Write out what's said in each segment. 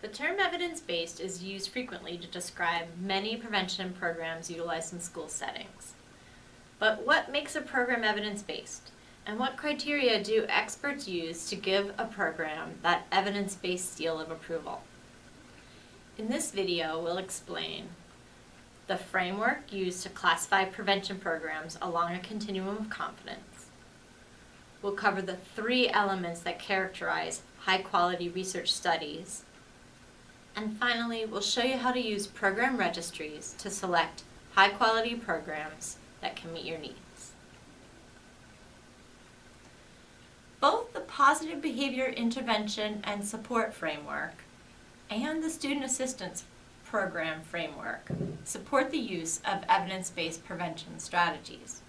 The term evidence-based is used frequently to describe many prevention programs utilized in school settings. But what makes a program evidence-based? And what criteria do experts use to give a program that evidence-based seal of approval? In this video, we'll explain the framework used to classify prevention programs along a continuum of confidence. We'll cover the 3 elements that characterize high-quality research studies. And finally, we'll show you how to use program registries to select high-quality programs that can meet your needs. Both the Positive Behavior Intervention and Support Framework and the Student Assistance Program Framework support the use of evidence-based prevention strategies.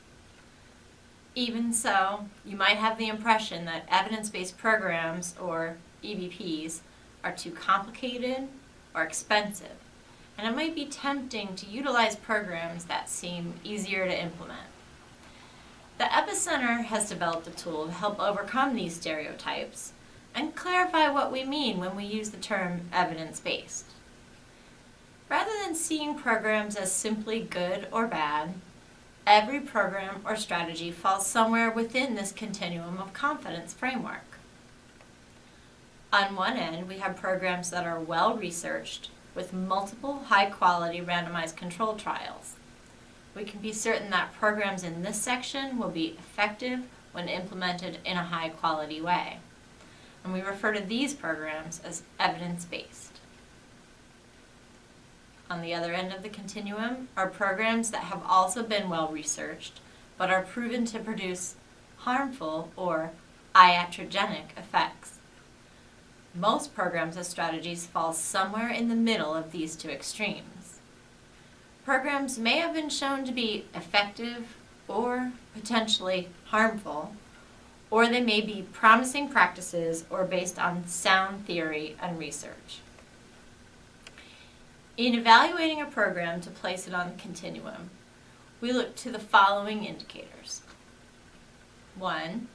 Even so, you might have the impression that evidence-based programs, or EBPs, are too complicated or expensive, and it might be tempting to utilize programs that seem easier to implement. The Epicenter has developed a tool to help overcome these stereotypes and clarify what we mean when we use the term evidence-based. Rather than seeing programs as simply good or bad, every program or strategy falls somewhere within this continuum of confidence framework. On one end, we have programs that are well-researched with multiple high-quality randomized controlled trials. We can be certain that programs in this section will be effective when implemented in a high-quality way. And we refer to these programs as evidence-based. On the other end of the continuum are programs that have also been well-researched, but are proven to produce harmful or iatrogenic effects. Most programs and strategies fall somewhere in the middle of these 2 extremes. Programs may have been shown to be effective or potentially harmful, or they may be promising practices or based on sound theory and research. In evaluating a program to place it on the continuum, we look to the following indicators. 1.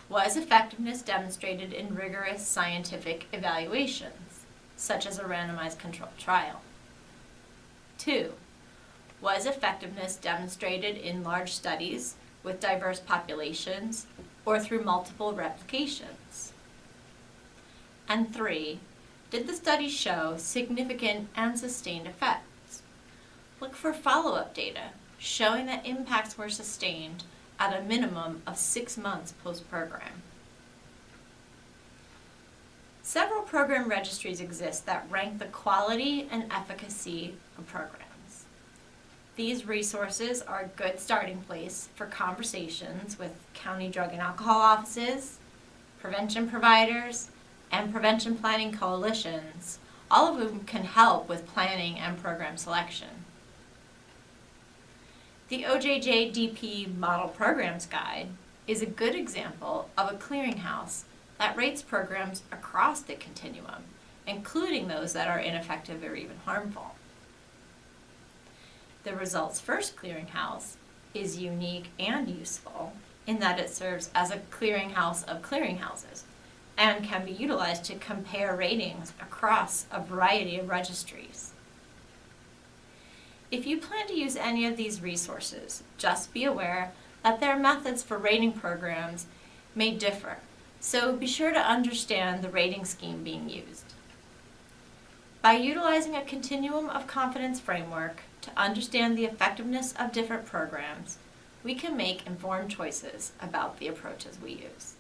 Was effectiveness demonstrated in rigorous scientific evaluations, such as a randomized controlled trial? 2. Was effectiveness demonstrated in large studies with diverse populations or through multiple replications? And 3. Did the study show significant and sustained effects? Look for follow-up data showing that impacts were sustained at a minimum of 6 months post-program. Several program registries exist that rank the quality and efficacy of programs. These resources are a good starting place for conversations with county drug and alcohol offices, prevention providers, and prevention planning coalitions, all of whom can help with planning and program selection. The OJJDP Model Programs Guide is a good example of a clearinghouse that rates programs across the continuum, including those that are ineffective or even harmful. The Results First Clearinghouse is unique and useful in that it serves as a clearinghouse of clearinghouses and can be utilized to compare ratings across a variety of registries. If you plan to use any of these resources, just be aware that their methods for rating programs may differ, so be sure to understand the rating scheme being used. By utilizing a continuum of confidence framework to understand the effectiveness of different programs, we can make informed choices about the approaches we use.